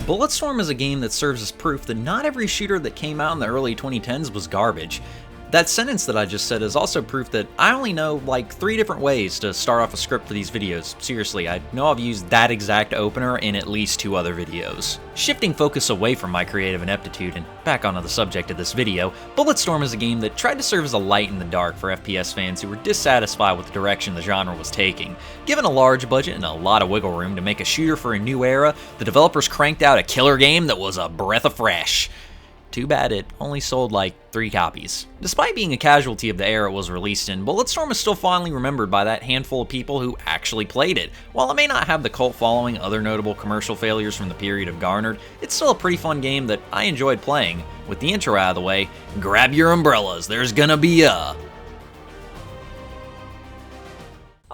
Bulletstorm is a game that serves as proof that not every shooter that came out in the early 2010s was garbage. That sentence that I just said is also proof that I only know like 3 different ways to start off a script for these videos. Seriously, I know I've used that exact opener in at least 2 other videos. Shifting focus away from my creative ineptitude and back onto the subject of this video, Bulletstorm is a game that tried to serve as a light in the dark for FPS fans who were dissatisfied with the direction the genre was taking. Given a large budget and a lot of wiggle room to make a shooter for a new era, the developers cranked out a killer game that was a breath of fresh. Too bad it only sold like 3 copies. Despite being a casualty of the era it was released in, Bulletstorm is still fondly remembered by that handful of people who actually played it. While it may not have the cult following other notable commercial failures from the period have garnered, it's still a pretty fun game that I enjoyed playing. With the intro out of the way, grab your umbrellas, there's gonna be a...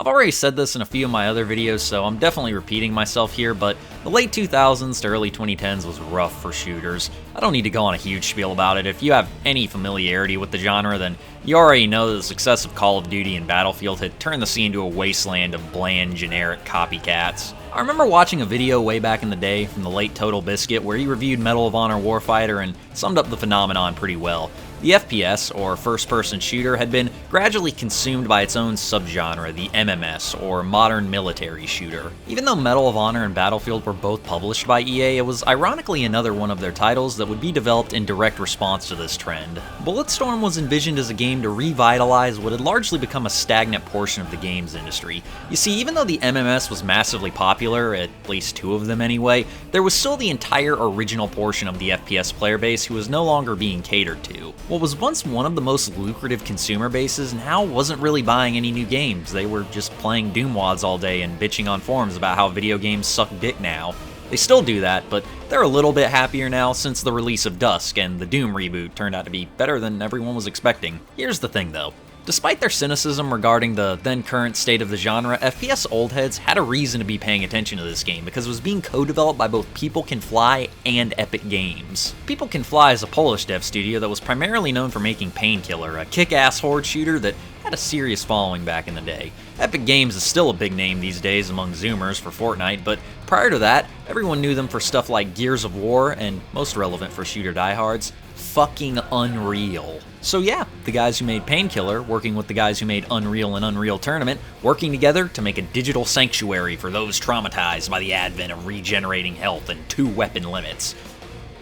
I've already said this in a few of my other videos, so I'm definitely repeating myself here, but the late 2000s to early 2010s was rough for shooters. I don't need to go on a huge spiel about it. If you have any familiarity with the genre, then you already know that the success of Call of Duty and Battlefield had turned the scene into a wasteland of bland, generic copycats. I remember watching a video way back in the day from the late Total Biscuit where he reviewed Medal of Honor Warfighter and summed up the phenomenon pretty well. The FPS, or first-person shooter, had been gradually consumed by its own subgenre, the MMS, or modern military shooter. Even though Medal of Honor and Battlefield were both published by EA, it was ironically another one of their titles that would be developed in direct response to this trend. Bulletstorm was envisioned as a game to revitalize what had largely become a stagnant portion of the games industry. You see, even though the MMS was massively popular, at least 2 of them anyway, there was still the entire original portion of the FPS player base who was no longer being catered to. What was once one of the most lucrative consumer bases now wasn't really buying any new games. They were just playing Doom wads all day and bitching on forums about how video games suck dick now. They still do that, but they're a little bit happier now since the release of Dusk, and the Doom reboot turned out to be better than everyone was expecting. Here's the thing though. Despite their cynicism regarding the then-current state of the genre, FPS old heads had a reason to be paying attention to this game because it was being co-developed by both People Can Fly and Epic Games. People Can Fly is a Polish dev studio that was primarily known for making Painkiller, a kick-ass horde shooter that had a serious following back in the day. Epic Games is still a big name these days among Zoomers for Fortnite, but prior to that, everyone knew them for stuff like Gears of War, and most relevant for shooter diehards, fucking Unreal. So yeah, the guys who made Painkiller, working with the guys who made Unreal and Unreal Tournament, working together to make a digital sanctuary for those traumatized by the advent of regenerating health and 2 weapon limits.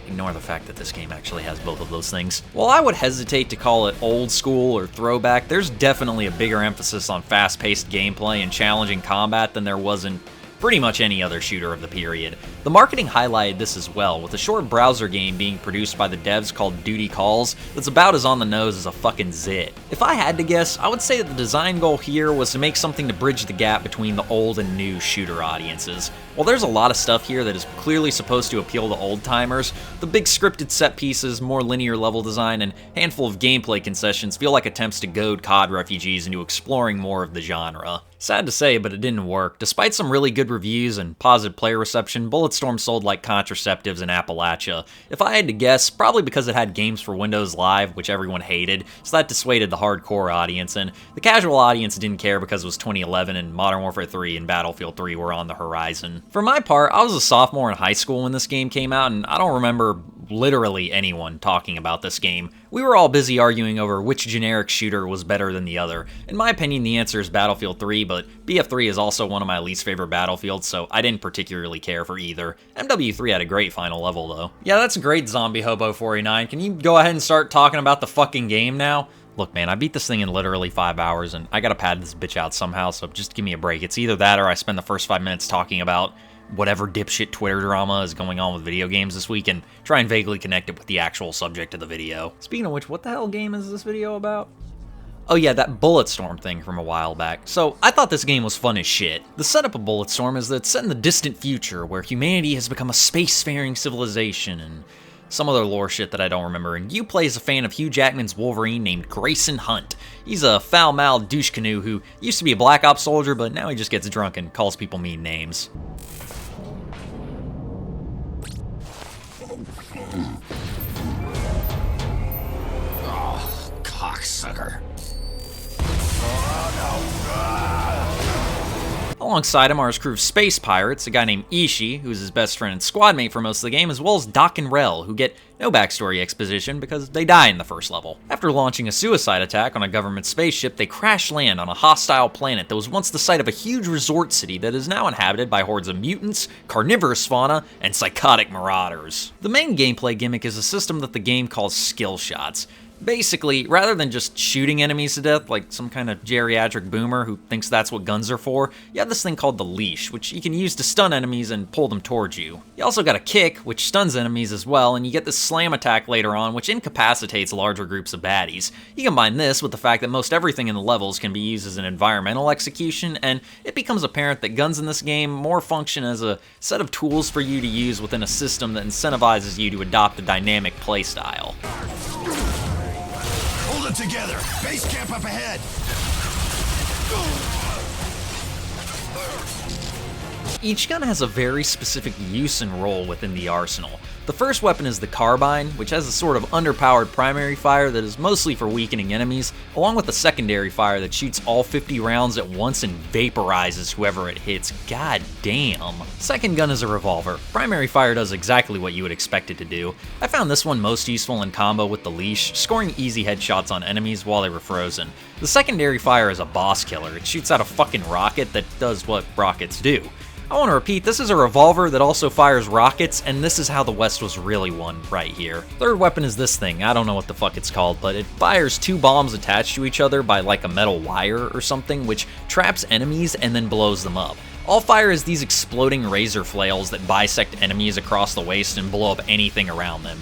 Ignore the fact that this game actually has both of those things. While I would hesitate to call it old school or throwback, there's definitely a bigger emphasis on fast-paced gameplay and challenging combat than there was in pretty much any other shooter of the period. The marketing highlighted this as well, with a short browser game being produced by the devs called Duty Calls that's about as on the nose as a fucking zit. If I had to guess, I would say that the design goal here was to make something to bridge the gap between the old and new shooter audiences. While there's a lot of stuff here that is clearly supposed to appeal to old-timers, the big scripted set pieces, more linear level design, and handful of gameplay concessions feel like attempts to goad COD refugees into exploring more of the genre. Sad to say, but it didn't work. Despite some really good reviews and positive player reception, Bulletstorm sold like contraceptives in Appalachia. If I had to guess, probably because it had games for Windows Live, which everyone hated, so that dissuaded the hardcore audience, and the casual audience didn't care because it was 2011 and Modern Warfare 3 and Battlefield 3 were on the horizon. For my part, I was a sophomore in high school when this game came out, and I don't remember literally anyone talking about this game. We were all busy arguing over which generic shooter was better than the other. In my opinion, the answer is Battlefield 3, but BF3 is also one of my least favorite Battlefields, so I didn't particularly care for either. MW3 had a great final level, though. Yeah, that's great, Zombie Hobo 49. Can you go ahead and start talking about the fucking game now? Look, man, I beat this thing in literally 5 hours, and I gotta pad this bitch out somehow, so just give me a break. It's either that or I spend the first 5 minutes talking about whatever dipshit Twitter drama is going on with video games this week and try and vaguely connect it with the actual subject of the video. Speaking of which, what the hell game is this video about? Oh yeah, that Bulletstorm thing from a while back. So, I thought this game was fun as shit. The setup of Bulletstorm is that it's set in the distant future, where humanity has become a spacefaring civilization, and some other lore shit that I don't remember, and you play as a fan of Hugh Jackman's Wolverine named Grayson Hunt. He's a foul-mouthed douche canoe who used to be a Black Ops soldier, but now he just gets drunk and calls people mean names. Oh, cocksucker. Alongside him are his crew of space pirates, a guy named Ishii, who's his best friend and squad mate for most of the game, as well as Doc and Rel, who get no backstory exposition because they die in the first level. After launching a suicide attack on a government spaceship, they crash land on a hostile planet that was once the site of a huge resort city that is now inhabited by hordes of mutants, carnivorous fauna, and psychotic marauders. The main gameplay gimmick is a system that the game calls skill shots. Basically, rather than just shooting enemies to death like some kind of geriatric boomer who thinks that's what guns are for, you have this thing called the leash, which you can use to stun enemies and pull them towards you. You also got a kick, which stuns enemies as well, and you get this slam attack later on, which incapacitates larger groups of baddies. You combine this with the fact that most everything in the levels can be used as an environmental execution, and it becomes apparent that guns in this game more function as a set of tools for you to use within a system that incentivizes you to adopt a dynamic playstyle. Hold it together. Base camp up ahead. Each gun has a very specific use and role within the arsenal. The first weapon is the carbine, which has a sort of underpowered primary fire that is mostly for weakening enemies, along with a secondary fire that shoots all 50 rounds at once and vaporizes whoever it hits. God damn. Second gun is a revolver. Primary fire does exactly what you would expect it to do. I found this one most useful in combo with the leash, scoring easy headshots on enemies while they were frozen. The secondary fire is a boss killer. It shoots out a fucking rocket that does what rockets do. I want to repeat, this is a revolver that also fires rockets, and this is how the West was really won right here. Third weapon is this thing. I don't know what the fuck it's called, but it fires two bombs attached to each other by like a metal wire or something, which traps enemies and then blows them up. All fire is these exploding razor flails that bisect enemies across the waist and blow up anything around them.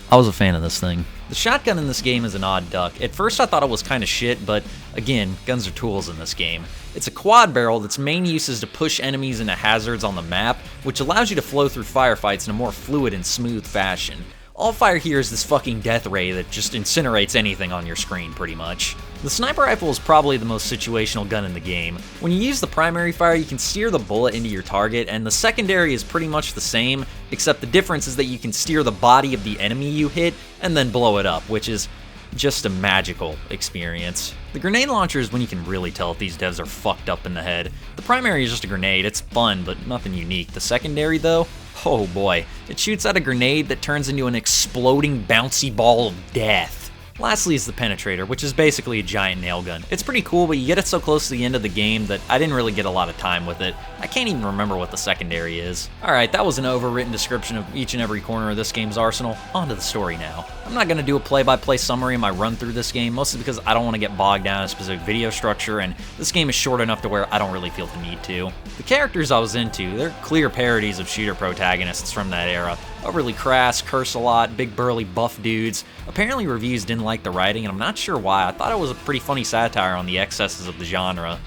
I was a fan of this thing. The shotgun in this game is an odd duck. At first I thought it was kinda shit, but again, guns are tools in this game. It's a quad barrel that's main use is to push enemies into hazards on the map, which allows you to flow through firefights in a more fluid and smooth fashion. All fire here is this fucking death ray that just incinerates anything on your screen, pretty much. The sniper rifle is probably the most situational gun in the game. When you use the primary fire, you can steer the bullet into your target, and the secondary is pretty much the same, except the difference is that you can steer the body of the enemy you hit and then blow it up, which is just a magical experience. The grenade launcher is when you can really tell if these devs are fucked up in the head. The primary is just a grenade, it's fun, but nothing unique. The secondary, though? Oh boy, it shoots out a grenade that turns into an exploding bouncy ball of death. Lastly is the penetrator, which is basically a giant nail gun. It's pretty cool, but you get it so close to the end of the game that I didn't really get a lot of time with it. I can't even remember what the secondary is. Alright, that was an overwritten description of each and every corner of this game's arsenal. On to the story now. I'm not going to do a play-by-play summary of my run through this game, mostly because I don't want to get bogged down in a specific video structure, and this game is short enough to where I don't really feel the need to. The characters I was into, they're clear parodies of shooter protagonists from that era. Overly crass, curse a lot, big burly buff dudes. Apparently reviews didn't like the writing, and I'm not sure why. I thought it was a pretty funny satire on the excesses of the genre.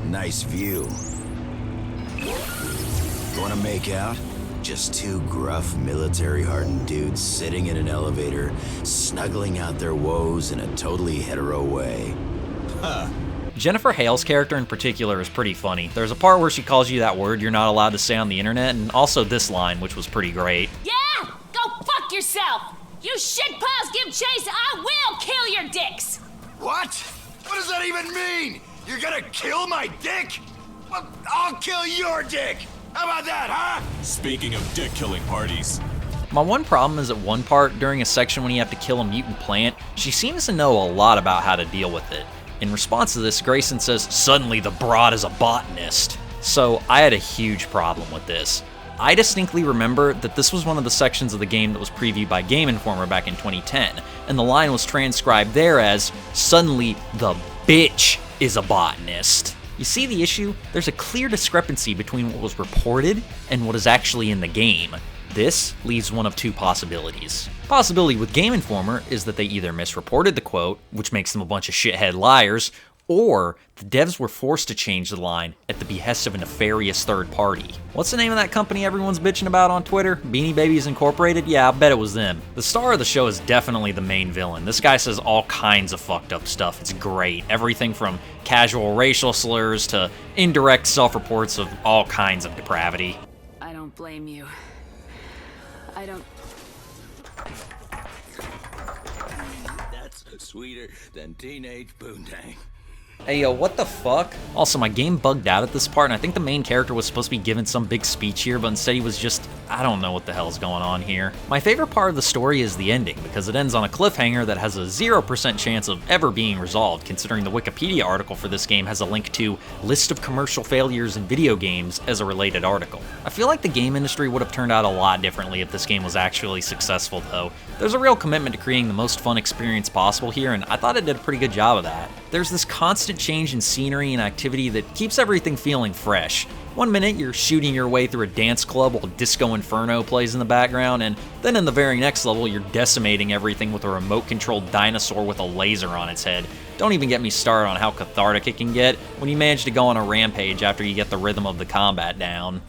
Nice view. Wanna make out? Just two gruff, military-hardened dudes sitting in an elevator, snuggling out their woes in a totally hetero way. Huh. Jennifer Hale's character in particular is pretty funny. There's a part where she calls you that word you're not allowed to say on the internet, and also this line, which was pretty great. Yeah? Go fuck yourself! You shitpaws give chase, I will kill your dicks! What? What does that even mean? You're gonna kill my dick? Well, I'll kill your dick! How about that, huh? Speaking of dick-killing parties. My one problem is at one part, during a section when you have to kill a mutant plant, she seems to know a lot about how to deal with it. In response to this, Grayson says, "Suddenly the broad is a botanist." So I had a huge problem with this. I distinctly remember that this was one of the sections of the game that was previewed by Game Informer back in 2010, and the line was transcribed there as, "Suddenly the bitch is a botanist." You see the issue? There's a clear discrepancy between what was reported and what is actually in the game. This leaves one of two possibilities. Possibility with Game Informer is that they either misreported the quote, which makes them a bunch of shithead liars, or the devs were forced to change the line at the behest of a nefarious third party. What's the name of that company everyone's bitching about on Twitter? Beanie Babies Incorporated? Yeah, I bet it was them. The star of the show is definitely the main villain. This guy says all kinds of fucked up stuff. It's great. Everything from casual racial slurs to indirect self-reports of all kinds of depravity. I don't blame you. I don't... That's sweeter than teenage poontang. Hey yo, what the fuck? Also, my game bugged out at this part, and I think the main character was supposed to be given some big speech here, but instead he was just, I don't know what the hell's going on here. My favorite part of the story is the ending, because it ends on a cliffhanger that has a 0% chance of ever being resolved, considering the Wikipedia article for this game has a link to List of Commercial Failures in Video Games as a related article. I feel like the game industry would have turned out a lot differently if this game was actually successful, though. There's a real commitment to creating the most fun experience possible here, and I thought it did a pretty good job of that. There's this constant change in scenery and activity that keeps everything feeling fresh. One minute you're shooting your way through a dance club while Disco Inferno plays in the background, and then in the very next level you're decimating everything with a remote-controlled dinosaur with a laser on its head. Don't even get me started on how cathartic it can get when you manage to go on a rampage after you get the rhythm of the combat down.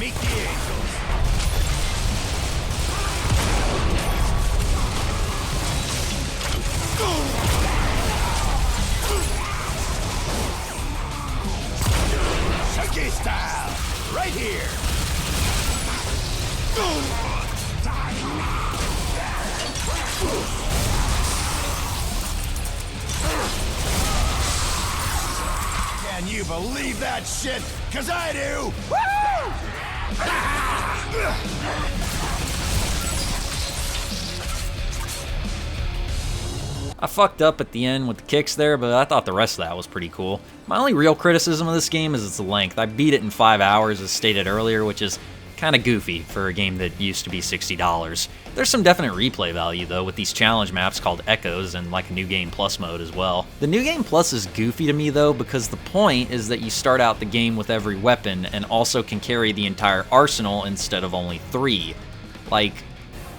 Meet the angels. Chunky style, right here. Can you believe that shit? 'Cause I do! Woo! I fucked up at the end with the kicks there, but I thought the rest of that was pretty cool. My only real criticism of this game is its length. I beat it in 5 hours as stated earlier, which is kinda goofy for a game that used to be $60. There's some definite replay value though with these challenge maps called Echoes and like a New Game Plus mode as well. The New Game Plus is goofy to me though because the point is that you start out the game with every weapon and also can carry the entire arsenal instead of only 3. Like,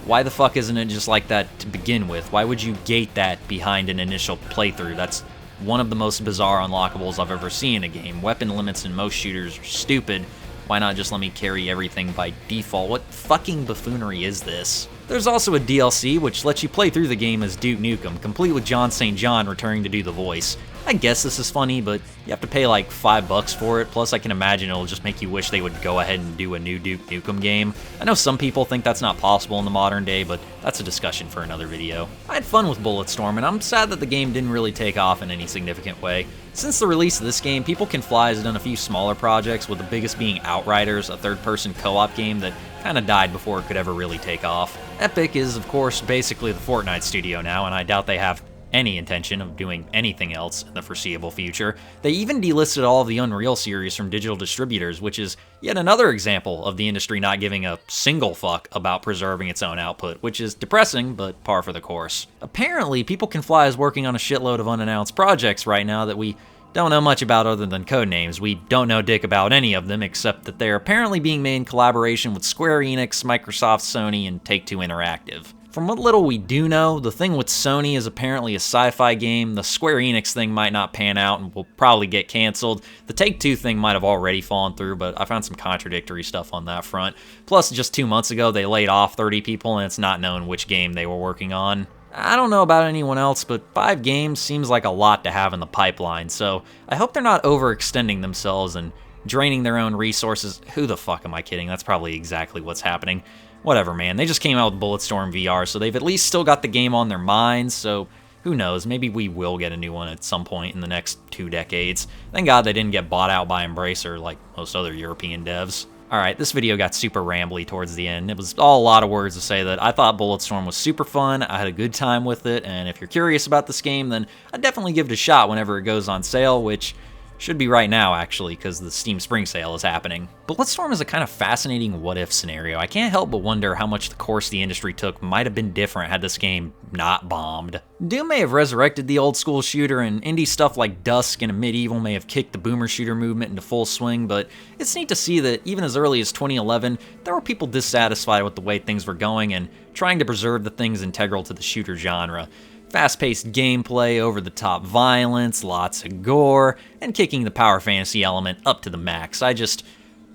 why the fuck isn't it just like that to begin with? Why would you gate that behind an initial playthrough? That's one of the most bizarre unlockables I've ever seen in a game. Weapon limits in most shooters are stupid. Why not just let me carry everything by default? What fucking buffoonery is this? There's also a DLC which lets you play through the game as Duke Nukem, complete with John St. John returning to do the voice. I guess this is funny, but you have to pay like $5 for it, plus I can imagine it'll just make you wish they would go ahead and do a new Duke Nukem game. I know some people think that's not possible in the modern day, but that's a discussion for another video. I had fun with Bulletstorm, and I'm sad that the game didn't really take off in any significant way. Since the release of this game, People Can Fly has done a few smaller projects, with the biggest being Outriders, a third-person co-op game that kinda died before it could ever really take off. Epic is, of course, basically the Fortnite studio now, and I doubt they have any intention of doing anything else in the foreseeable future. They even delisted all of the Unreal series from digital distributors, which is yet another example of the industry not giving a single fuck about preserving its own output, which is depressing, but par for the course. Apparently, People Can Fly is working on a shitload of unannounced projects right now that we don't know much about other than codenames. We don't know dick about any of them, except that they're apparently being made in collaboration with Square Enix, Microsoft, Sony, and Take-Two Interactive. From what little we do know, the thing with Sony is apparently a sci-fi game, the Square Enix thing might not pan out and will probably get canceled, the Take-Two thing might have already fallen through, but I found some contradictory stuff on that front. Plus, just 2 months ago, they laid off 30 people and it's not known which game they were working on. I don't know about anyone else, but 5 games seems like a lot to have in the pipeline, so I hope they're not overextending themselves and draining their own resources. Who the fuck am I kidding? That's probably exactly what's happening. Whatever, man. They just came out with Bulletstorm VR, so they've at least still got the game on their minds, so who knows? Maybe we will get a new one at some point in the next 2 decades. Thank God they didn't get bought out by Embracer like most other European devs. Alright, this video got super rambly towards the end. It was all a lot of words to say that I thought Bulletstorm was super fun, I had a good time with it, and if you're curious about this game, then I'd definitely give it a shot whenever it goes on sale, which should be right now, actually, because the Steam Spring Sale is happening. Bulletstorm is a kind of fascinating what-if scenario. I can't help but wonder how much the course the industry took might have been different had this game not bombed. Doom may have resurrected the old-school shooter, and indie stuff like Dusk and Medieval may have kicked the boomer shooter movement into full swing, but it's neat to see that even as early as 2011, there were people dissatisfied with the way things were going and trying to preserve the things integral to the shooter genre. Fast-paced gameplay, over-the-top violence, lots of gore, and kicking the power fantasy element up to the max. I just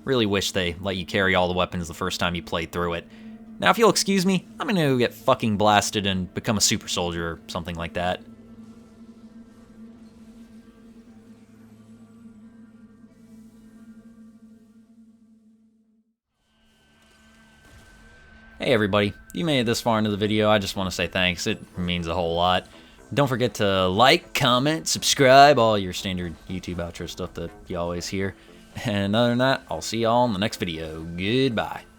really wish they let you carry all the weapons the first time you played through it. Now, if you'll excuse me, I'm gonna go get fucking blasted and become a super soldier or something like that. Hey everybody, if you made it this far into the video, I just want to say thanks. It means a whole lot. Don't forget to like, comment, subscribe, all your standard YouTube outro stuff that you always hear. And other than that, I'll see y'all in the next video. Goodbye.